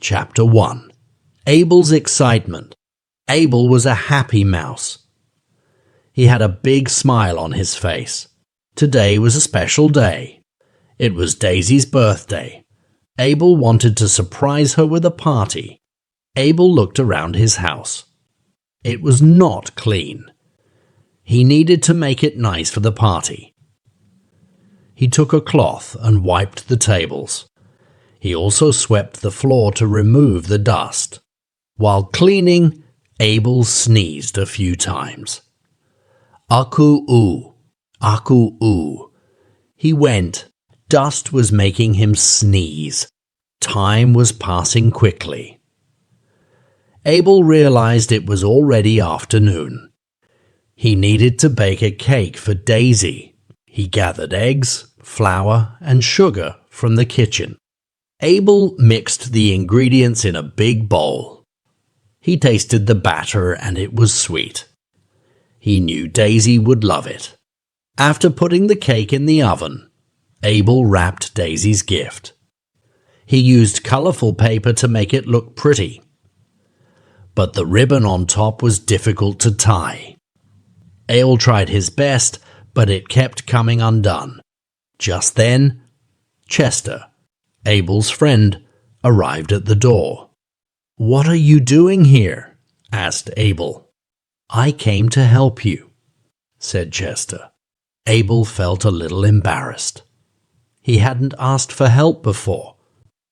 Chapter 1. Abel's Excitement. Abel was a happy mouse. He had a big smile on his face. Today was a special day. It was Daisy's birthday. Abel wanted to surprise her with a party. Abel looked around his house. It was not clean. He needed to make it nice for the party. He took a cloth and wiped the tables. He also swept the floor to remove the dust. While cleaning, Abel sneezed a few times. Aku-oo, aku-oo. He went. Dust was making him sneeze. Time was passing quickly. Abel realized it was already afternoon. He needed to bake a cake for Daisy. He gathered eggs, flour, and sugar from the kitchen. Abel mixed the ingredients in a big bowl. He tasted the batter and it was sweet. He knew Daisy would love it. After putting the cake in the oven, Abel wrapped Daisy's gift. He used colorful paper to make it look pretty. But the ribbon on top was difficult to tie. Abel tried his best, but it kept coming undone. Just then, Chester, Abel's friend, arrived at the door. "What are you doing here?" asked Abel. "I came to help you," said Chester. Abel felt a little embarrassed. He hadn't asked for help before.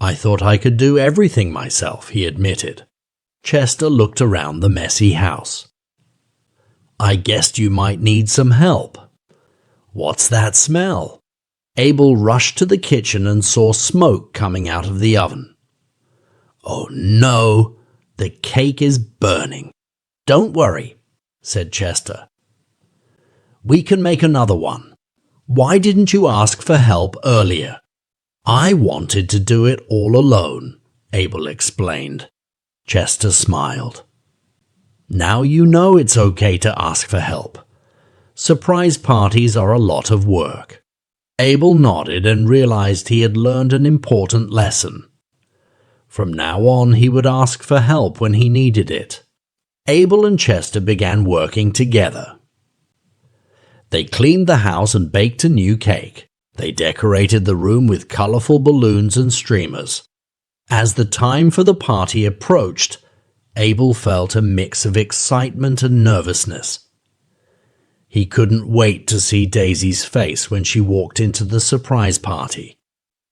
"I thought I could do everything myself," he admitted. Chester looked around the messy house. "I guessed you might need some help. What's that smell?" Abel rushed to the kitchen and saw smoke coming out of the oven. "Oh no, the cake is burning." "Don't worry," said Chester. "We can make another one. Why didn't you ask for help earlier?" "I wanted to do it all alone," Abel explained. Chester smiled. "Now you know it's okay to ask for help. Surprise parties are a lot of work." Abel nodded and realized he had learned an important lesson. From now on, he would ask for help when he needed it. Abel and Chester began working together. They cleaned the house and baked a new cake. They decorated the room with colorful balloons and streamers. As the time for the party approached, Abel felt a mix of excitement and nervousness. He couldn't wait to see Daisy's face when she walked into the surprise party.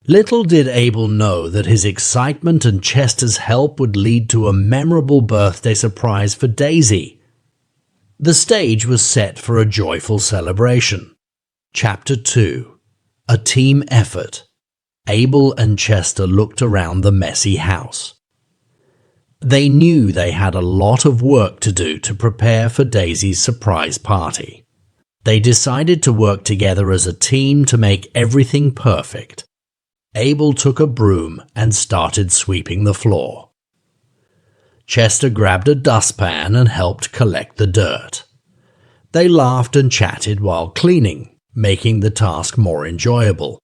Little did Abel know that his excitement and Chester's help would lead to a memorable birthday surprise for Daisy. The stage was set for a joyful celebration. Chapter 2. A Team Effort. Abel and Chester looked around the messy house. They knew they had a lot of work to do to prepare for Daisy's surprise party. They decided to work together as a team to make everything perfect. Abel took a broom and started sweeping the floor. Chester grabbed a dustpan and helped collect the dirt. They laughed and chatted while cleaning, making the task more enjoyable.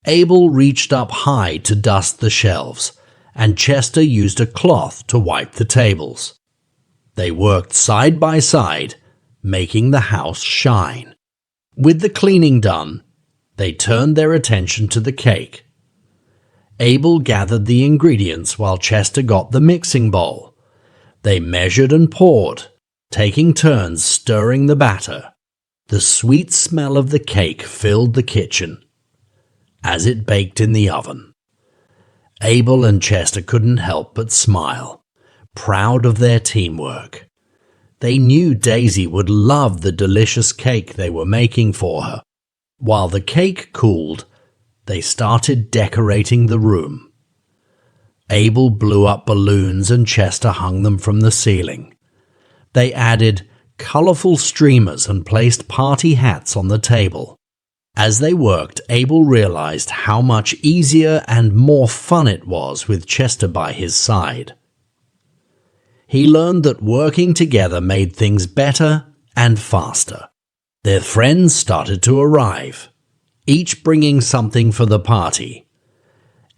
Abel reached up high to dust the shelves, and Chester used a cloth to wipe the tables. They worked side by side, making the house shine. With the cleaning done, they turned their attention to the cake. Abel gathered the ingredients while Chester got the mixing bowl. They measured and poured, taking turns stirring the batter. The sweet smell of the cake filled the kitchen as it baked in the oven. Abel and Chester couldn't help but smile, proud of their teamwork. They knew Daisy would love the delicious cake they were making for her. While the cake cooled, they started decorating the room. Abel blew up balloons and Chester hung them from the ceiling. They added colorful streamers and placed party hats on the table. As they worked, Abel realized how much easier and more fun it was with Chester by his side. He learned that working together made things better and faster. Their friends started to arrive, each bringing something for the party.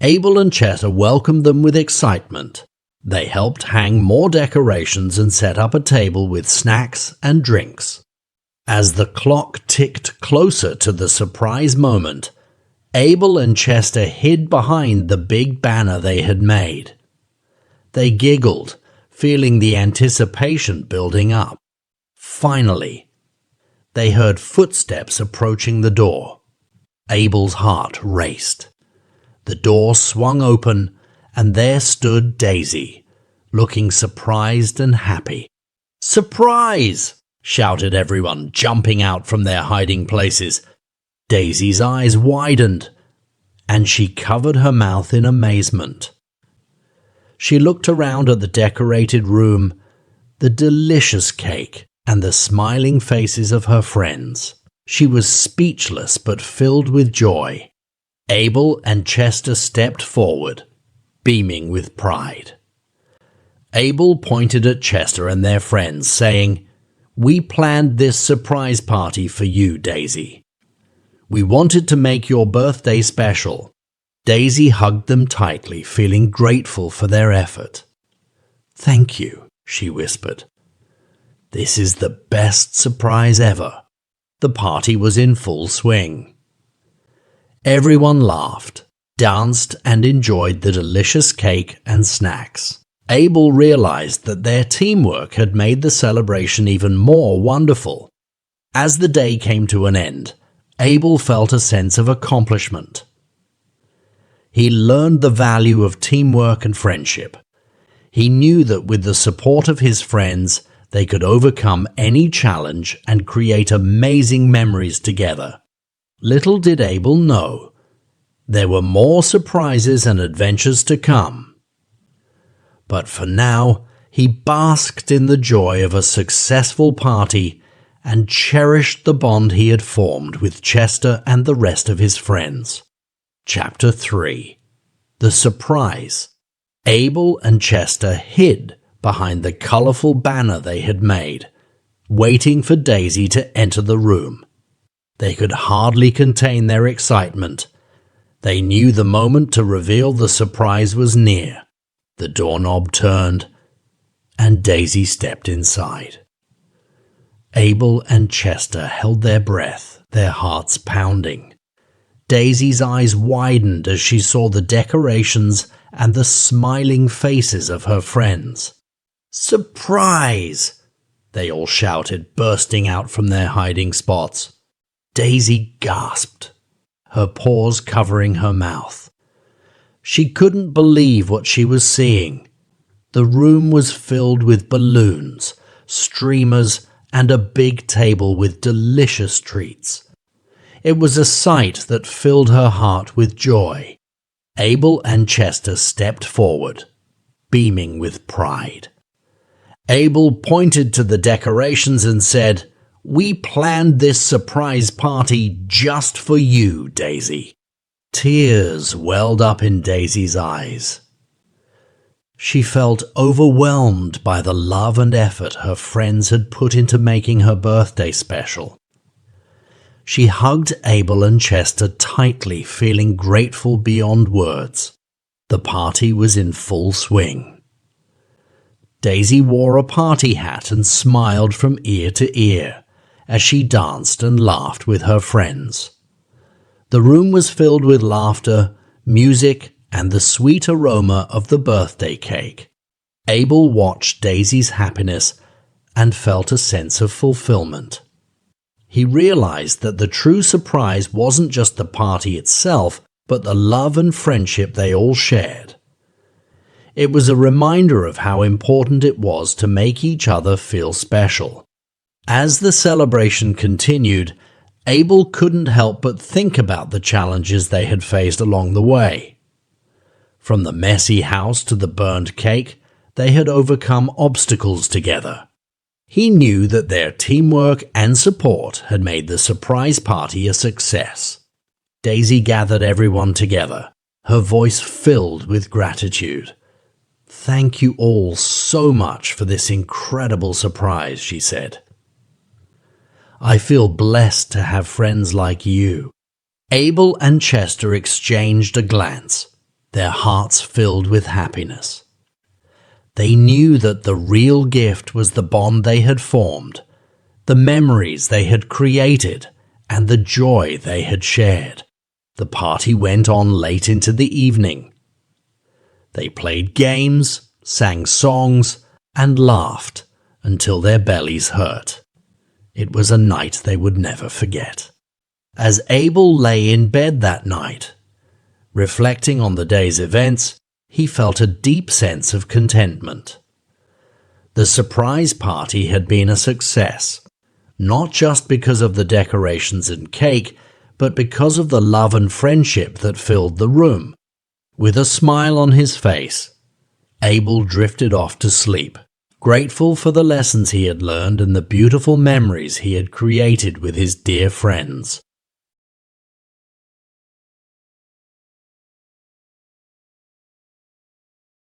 Abel and Chester welcomed them with excitement. They helped hang more decorations and set up a table with snacks and drinks. As the clock ticked closer to the surprise moment, Abel and Chester hid behind the big banner they had made. They giggled, feeling the anticipation building up. Finally, they heard footsteps approaching the door. Abel's heart raced. The door swung open, and there stood Daisy, looking surprised and happy. "Surprise!" shouted everyone, jumping out from their hiding places. Daisy's eyes widened, and she covered her mouth in amazement. She looked around at the decorated room, the delicious cake, and the smiling faces of her friends. She was speechless but filled with joy. Abel and Chester stepped forward, beaming with pride. Abel pointed at Chester and their friends, saying, "We planned this surprise party for you, Daisy. We wanted to make your birthday special." Daisy hugged them tightly, feeling grateful for their effort. "Thank you," she whispered. "This is the best surprise ever." The party was in full swing. Everyone laughed, danced, and enjoyed the delicious cake and snacks. Abel realized that their teamwork had made the celebration even more wonderful. As the day came to an end, Abel felt a sense of accomplishment. He learned the value of teamwork and friendship. He knew that with the support of his friends, they could overcome any challenge and create amazing memories together. Little did Abel know, there were more surprises and adventures to come. But for now, he basked in the joy of a successful party and cherished the bond he had formed with Chester and the rest of his friends. Chapter 3. The Surprise. Abel and Chester hid behind the colorful banner they had made, waiting for Daisy to enter the room. They could hardly contain their excitement. They knew the moment to reveal the surprise was near. The doorknob turned, and Daisy stepped inside. Abel and Chester held their breath, their hearts pounding. Daisy's eyes widened as she saw the decorations and the smiling faces of her friends. "Surprise!" they all shouted, bursting out from their hiding spots. Daisy gasped, her paws covering her mouth. She couldn't believe what she was seeing. The room was filled with balloons, streamers, and a big table with delicious treats. It was a sight that filled her heart with joy. Abel and Chester stepped forward, beaming with pride. Abel pointed to the decorations and said, "We planned this surprise party just for you, Daisy." Tears welled up in Daisy's eyes. She felt overwhelmed by the love and effort her friends had put into making her birthday special. She hugged Abel and Chester tightly, feeling grateful beyond words. The party was in full swing. Daisy wore a party hat and smiled from ear to ear as she danced and laughed with her friends. The room was filled with laughter, music, and the sweet aroma of the birthday cake. Abel watched Daisy's happiness and felt a sense of fulfillment. He realized that the true surprise wasn't just the party itself, but the love and friendship they all shared. It was a reminder of how important it was to make each other feel special. As the celebration continued, Abel couldn't help but think about the challenges they had faced along the way. From the messy house to the burned cake, they had overcome obstacles together. He knew that their teamwork and support had made the surprise party a success. Daisy gathered everyone together, her voice filled with gratitude. "Thank you all so much for this incredible surprise," she said. "I feel blessed to have friends like you." Abel and Chester exchanged a glance. their hearts filled with happiness. They knew that the real gift was the bond they had formed, the memories they had created, and the joy they had shared. The party went on late into the evening. They played games, sang songs, and laughed until their bellies hurt. It was a night they would never forget. As Abel lay in bed that night, reflecting on the day's events, he felt a deep sense of contentment. The surprise party had been a success, not just because of the decorations and cake, but because of the love and friendship that filled the room. With a smile on his face, Abel drifted off to sleep, grateful for the lessons he had learned and the beautiful memories he had created with his dear friends.